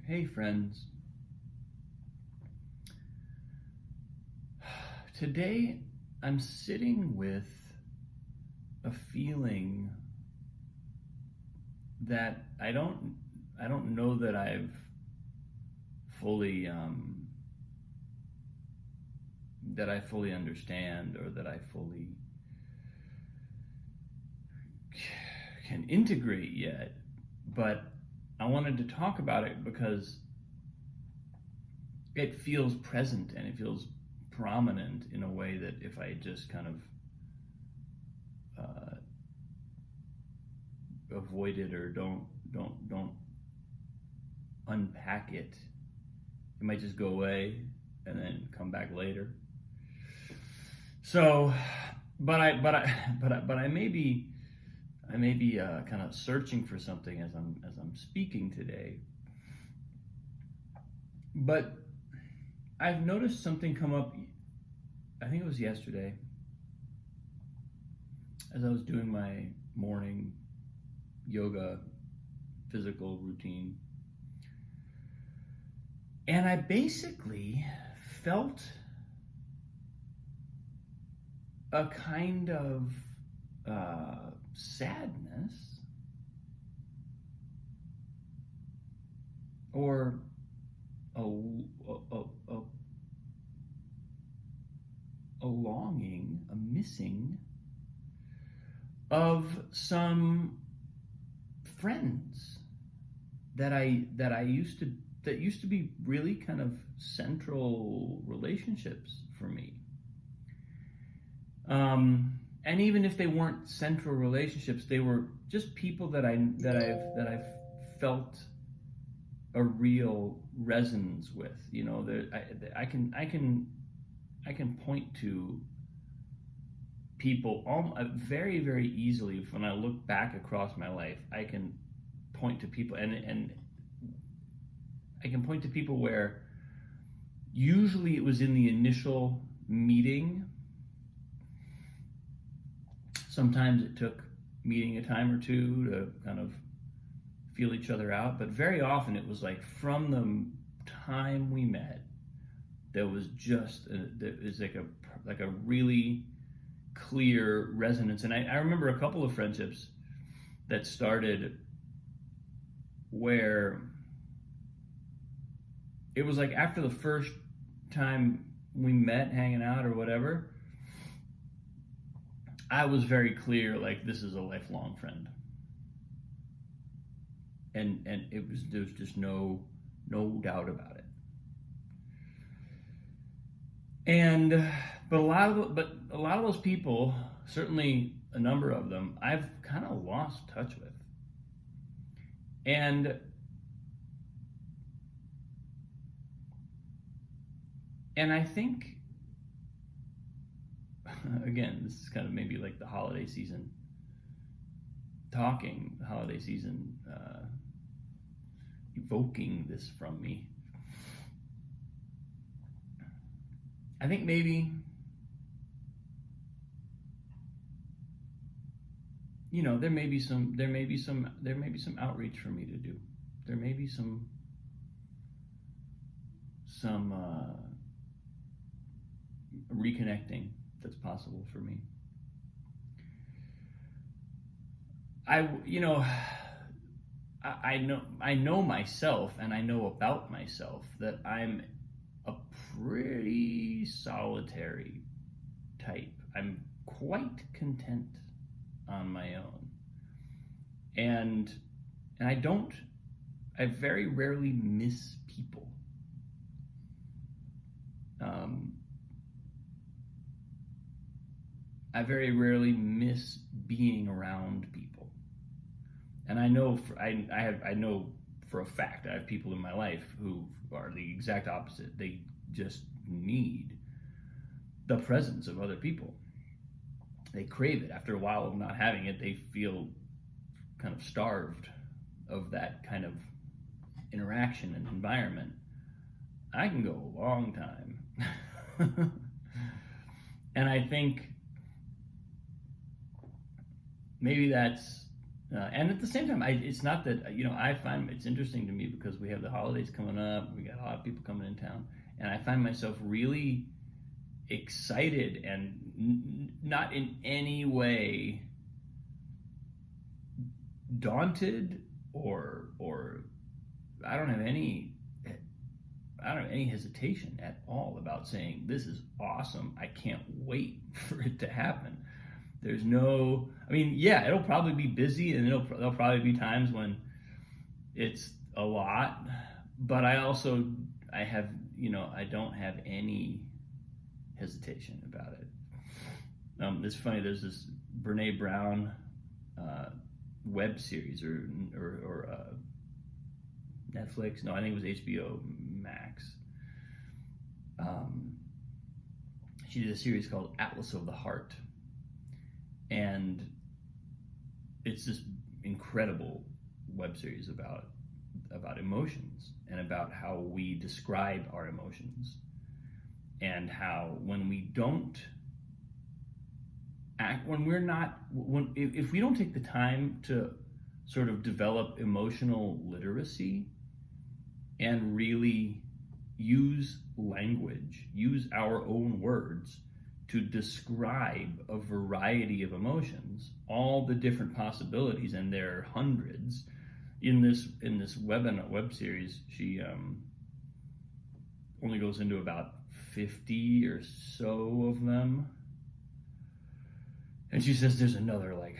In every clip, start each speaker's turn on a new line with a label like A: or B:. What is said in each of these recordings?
A: Hey friends. Today I'm sitting with a feeling that I don't know that I've fully that I fully understand, or that I fully can integrate yet. But I wanted to talk about it because it feels present and it feels prominent in a way that if I just kind of avoid it, or don't unpack it, it might just go away and then come back later. So, but I may be kind of searching for something as I'm speaking today. But I've noticed something come up. I think it was yesterday, as I was doing my morning yoga physical routine. And I basically felt a kind of sadness, or a, a longing, a missing of some friends that used to be really kind of central relationships for me. And even if they weren't central relationships, they were just people that I've felt a real resonance with. You know, I can point to people very, very easily. When I look back across my life, I can point to people, and I can point to people where usually it was in the initial meeting. Sometimes it took meeting a time or two to kind of feel each other out, but very often it was like from the time we met, there was like a really clear resonance. And I remember a couple of friendships that started where it was like after the first time we met hanging out or whatever, I was very clear, like, this is a lifelong friend. And there was just no doubt about it. And but a lot of those people, certainly a number of them, I've kind of lost touch with. And I think, again, this is kind of maybe like the holiday season talking, evoking this from me. I think maybe, you know, there may be some outreach for me to do. There may be some reconnecting that's possible for me. I know myself, and I know about myself that I'm a pretty solitary type. I'm quite content on my own. And I very rarely miss people. I very rarely miss being around people. And I know I know for a fact I have people in my life who are the exact opposite. They just need the presence of other people. They crave it. After a while of not having it, they feel kind of starved of that kind of interaction and environment. I can go a long time. And I think maybe that's And at the same time, it's not that, I find it's interesting to me because we have the holidays coming up, we got a lot of people coming in town, and I find myself really excited and not in any way daunted or I don't have any hesitation at all about saying this is awesome. I can't wait for it to happen. There's no, yeah, it'll probably be busy and there'll probably be times when it's a lot, but I have, I don't have any hesitation about it. It's funny, there's this Brene Brown web series or Netflix. No, I think it was HBO Max. She did a series called Atlas of the Heart. And it's this incredible web series about emotions and about how we describe our emotions, and how when we don't act, if we don't take the time to sort of develop emotional literacy and really use language, use our own words to describe a variety of emotions, all the different possibilities, and there are hundreds. In this web series, she only goes into about 50 or so of them, and she says there's another like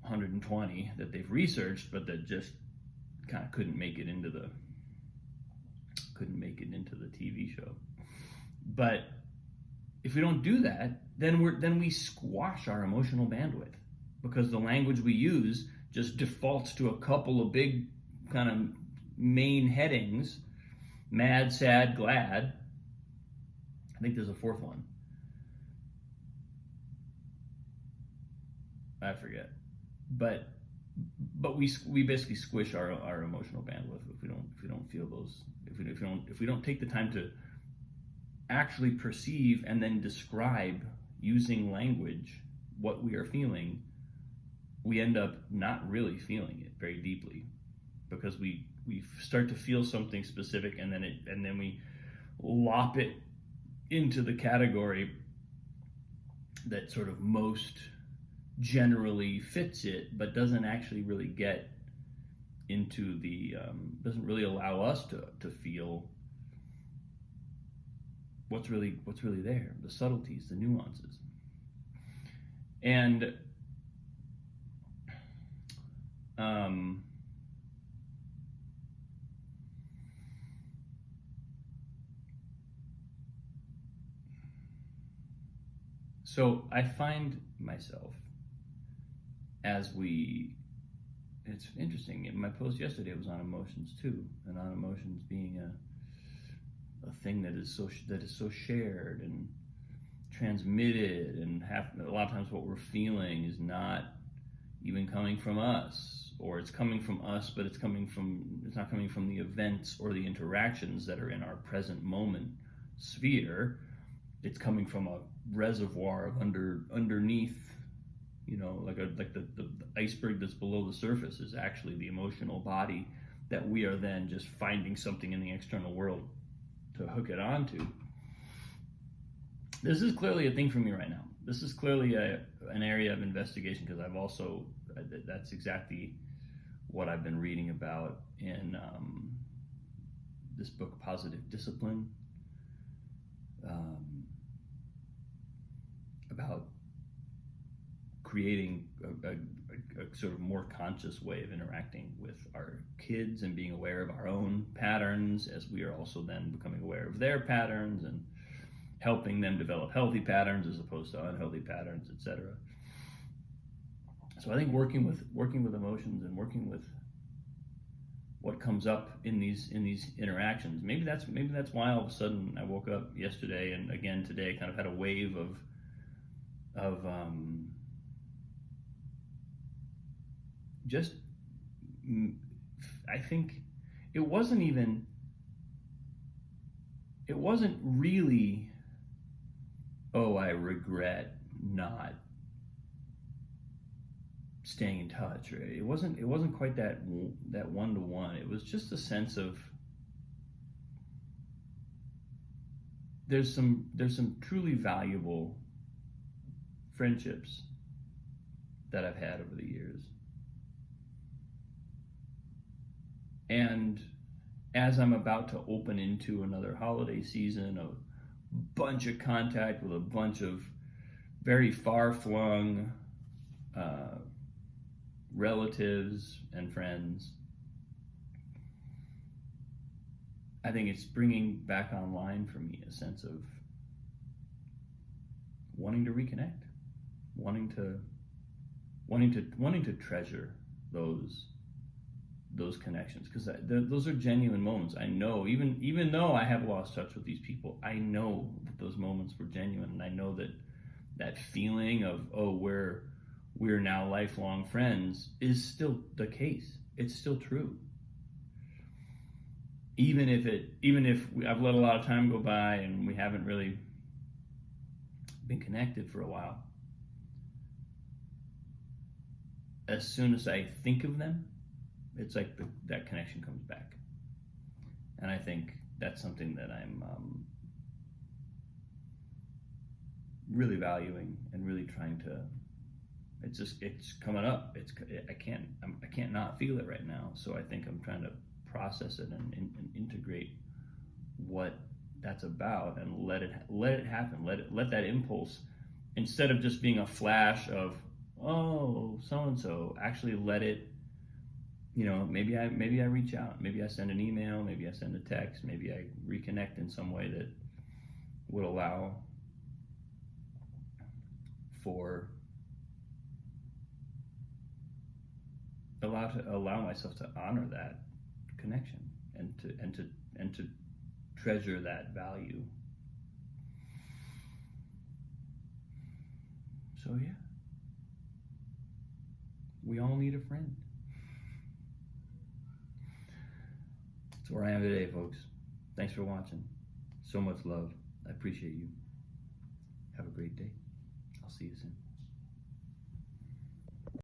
A: 120 that they've researched, but that just kind of couldn't make it into the TV show. But if we don't do that, then we squash our emotional bandwidth, because the language we use just defaults to a couple of big kind of main headings: mad, sad, glad. I think there's a fourth one. I forget. But we basically squish our emotional bandwidth if we don't feel those, if we don't take the time to actually perceive and then describe using language what we are feeling. We end up not really feeling it very deeply, because we start to feel something specific, and then we lop it into the category that sort of most generally fits it, but doesn't actually really get into the doesn't really allow us to feel what's really there, the subtleties, the nuances. And so I find myself, it's interesting, my post yesterday was on emotions too, and on emotions being a thing that is so shared and transmitted, and a lot of times what we're feeling is not even coming from us, or it's coming from us, but it's not coming from the events or the interactions that are in our present moment sphere. It's coming from a reservoir of underneath, like the iceberg that's below the surface is actually the emotional body that we are then just finding something in the external world to hook it onto. This is clearly a thing for me right now. This is clearly an area of investigation, because that's exactly what I've been reading about in this book, Positive Discipline, about creating a sort of more conscious way of interacting with our kids and being aware of our own patterns, as we are also then becoming aware of their patterns and helping them develop healthy patterns as opposed to unhealthy patterns, etc. So I think working with emotions and working with what comes up in these interactions, maybe that's why all of a sudden I woke up yesterday and again today kind of had a wave of just, I think it wasn't really, oh, I regret not staying in touch, or it wasn't quite that one-to-one. It was just a sense of there's some truly valuable friendships that I've had over the years. And as I'm about to open into another holiday season, a bunch of contact with a bunch of very far-flung relatives and friends, I think it's bringing back online for me a sense of wanting to reconnect, wanting to treasure those connections, because those are genuine moments. I know, even though I have lost touch with these people, I know that those moments were genuine, and I know that feeling of, oh, we're now lifelong friends is still the case. It's still true. Even if I've let a lot of time go by and we haven't really been connected for a while, as soon as I think of them, it's like that connection comes back. And I think that's something that I'm really valuing and really trying to. It's coming up. I can't not feel it right now. So I think I'm trying to process it and integrate what that's about, and let it happen. Let that impulse, instead of just being a flash of, oh, so and so, actually let it. Maybe I reach out. Maybe I send an email. Maybe I send a text. Maybe I reconnect in some way that would allow myself to honor that connection and to treasure that value. So yeah, we all need a friend. That's where I am today, folks. Thanks for watching. So much love. I appreciate you. Have a great day. I'll see you soon.